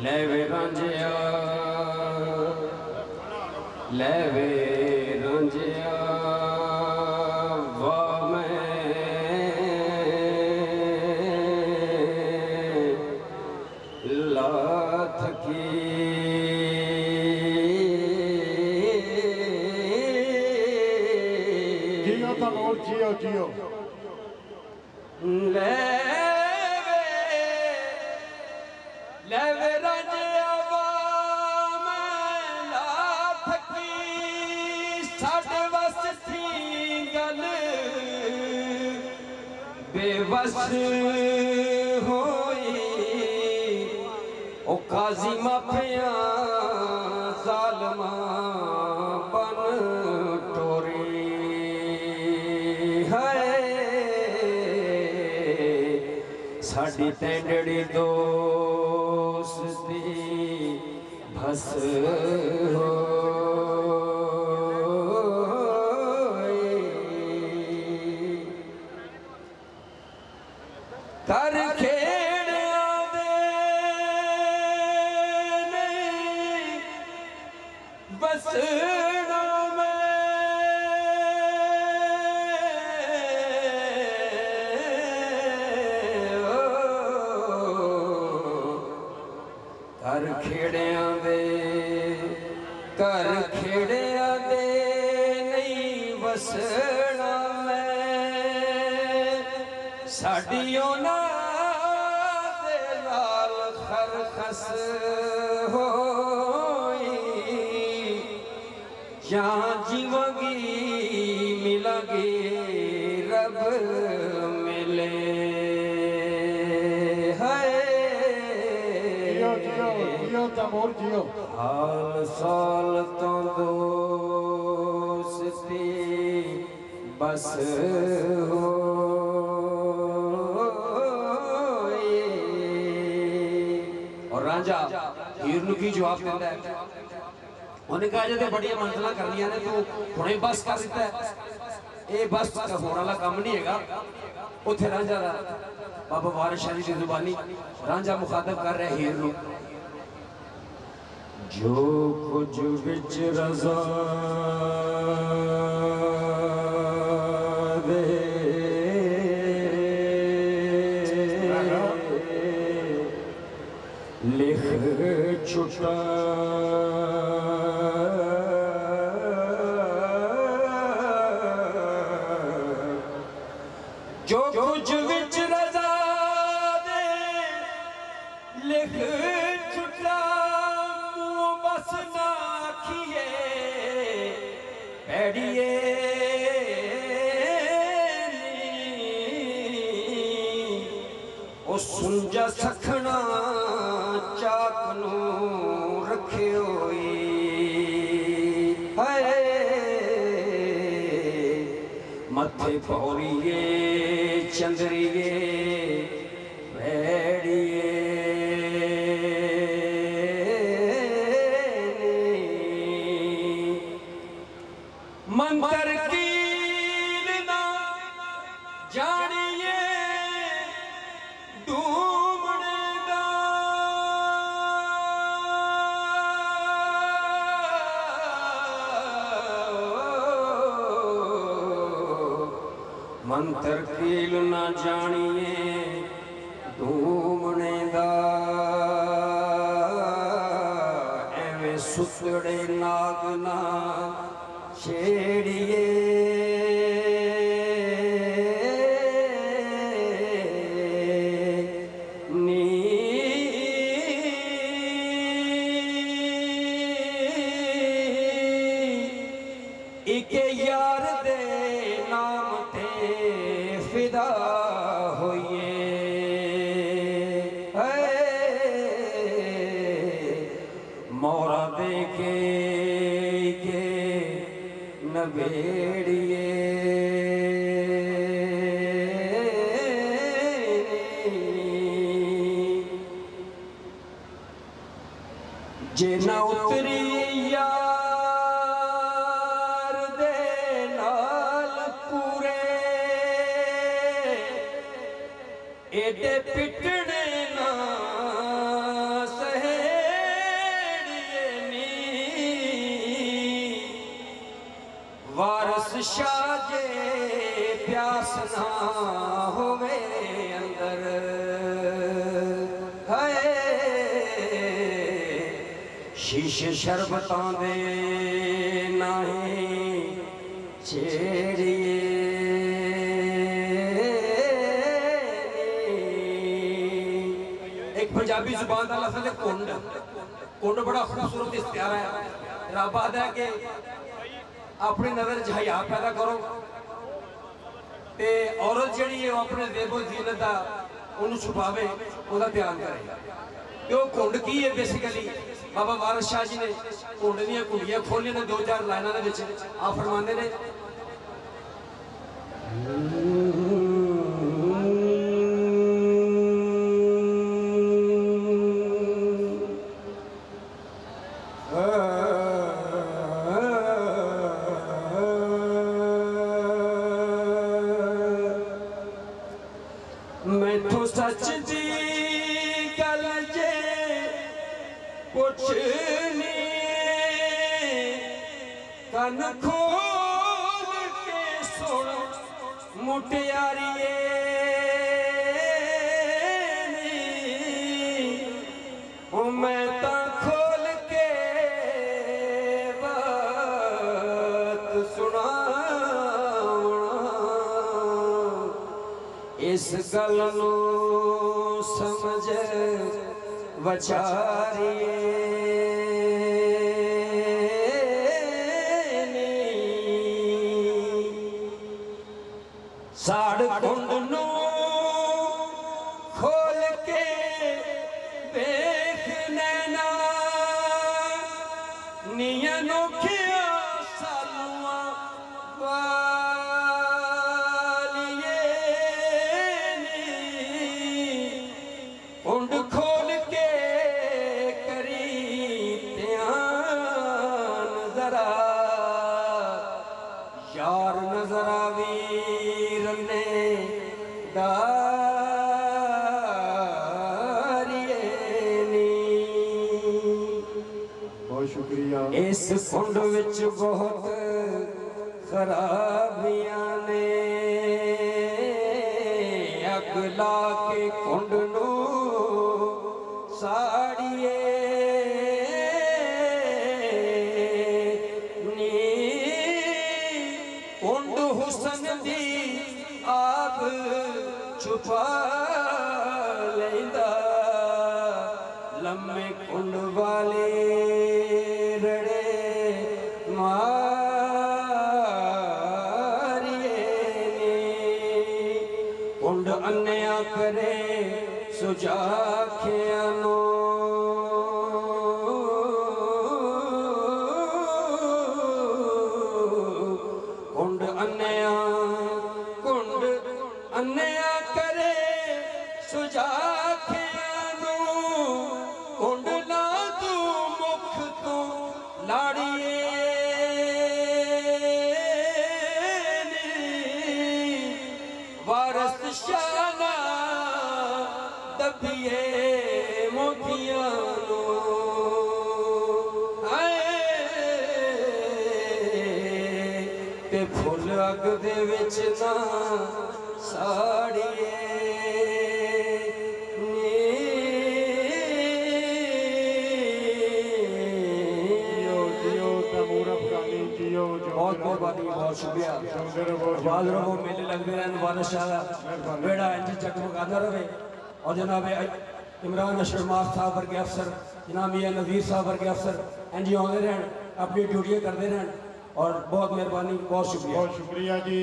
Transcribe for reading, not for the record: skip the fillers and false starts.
लेवे रांझिया लेवे रांझिया वाह मैं लाथ की जियो तमोर जियो जियो लेवे रांझिया वाह मैं लाथ की साढ़े वस थी गल बेबस होई ओ काजी माफिया जालमा बन टोरी है साड़ी तेंडड़ी दोस्ती भस हो कर खेड़िया दे नहीं बसना मैं कर खेड़िया दे नहीं बसना मैं साड़ियों ना दे लाल खरखस होई जहाँ जीवगी मिलगी रब मिले है जियो जियो जियो तमोर जियो हाल साल तो दोस्ती बस हो और रांझा हीर नूं की जवाब देता है उन्हें कहा जे बड़िया मंजिल करनिया ने तू हुणे बस कर दिता है ये बस होने वाला काम नहीं है उत्थे रांझा दा बाबा वारिस शाह जी की जुबानी रांझा मुखातब कर रहा है हीर नूं जो कुछ बिच रज़ा दे लिख छुटा जो कुछ बिच रज़ा दे लिख छुटा बस ना आखिए पैड़िए ओ सुंजा सखना चाक नू रखे होई है मथे पौड़िए चंद्रिए पैड़िए मंतर कील ना जानिए डूमने दा मंतर कील ना जानिए डूमने दा एवें सुतड़े नाग ना छेड़िए नी एक यार दे नाम ते फिदा होइए मोरा दे के नवेड़िए जे ना उतरी यार दे नाल पूरे एडे पिटने ना सहेड़िए नी वारस शाह जे प्यास ना होवे अंदर शीशे शरबतां दे नहीं छेड़िए एक पंजाबी जुबान का लफ्ज़ है कुंड। कुंड बड़ा खूबसूरत इख्तियार है। रब आदा है कि अपनी नज़र च हया पैदा करो ते औरत जिहड़ी है अपने ज़ेबो ज़ीनत दा उन्हें छुपावे उसका ध्यान करे। तो कुंड की है बेसिकली बाबा वारिस शाह जी ने कुंड दी कुंडियां खोलियां ने 2-4 लाइनों के विच आ फरमाते ने मैं तो सच दी गल जे पुछनी कन खोल के सुन मुटियारिए मैं ता खोल के बात सुनावना इस गल नू समझ वचारिए साड़ कुंड नू खोल के देख नैना निया नोखिया सालुआ वालिए कुंड खोल के करी ध्यान जरा यार नजर आवी रन्ने दारिए नी। बहुत शुक्रिया। इस कुंड विच बहुत खराबियां ने अग ला के कुंड नू साड़िए नी कुंड हुसन दी आप छुपा लेंदा लम्मे कुंड वाले रड़े मारिए नी कुंड अन्या करे सुजाखिया नो कुंड अन्या करे सुजाखिया नो कुंड ना तू मुख तू लाड़िए वारस शाना दबिए मोतियां नो ते फुल अग दे विच ना साड़िए बहुत मेहरबानी बहुत शुक्रिया। बाद रहो मेले लगते रहन वारिस शाह बेड़ा इंज जगमगाता रहे और जनाब इमरान अशरफ माफ साहब वर्गे अफसर जनाब मियां नज़ीर साहब वर्गे अफसर इंज आते रहन अपनी ड्यूटियां करते रहन और बहुत मेहरबानी बहुत शुक्रिया। बहुत शुक्रिया जी।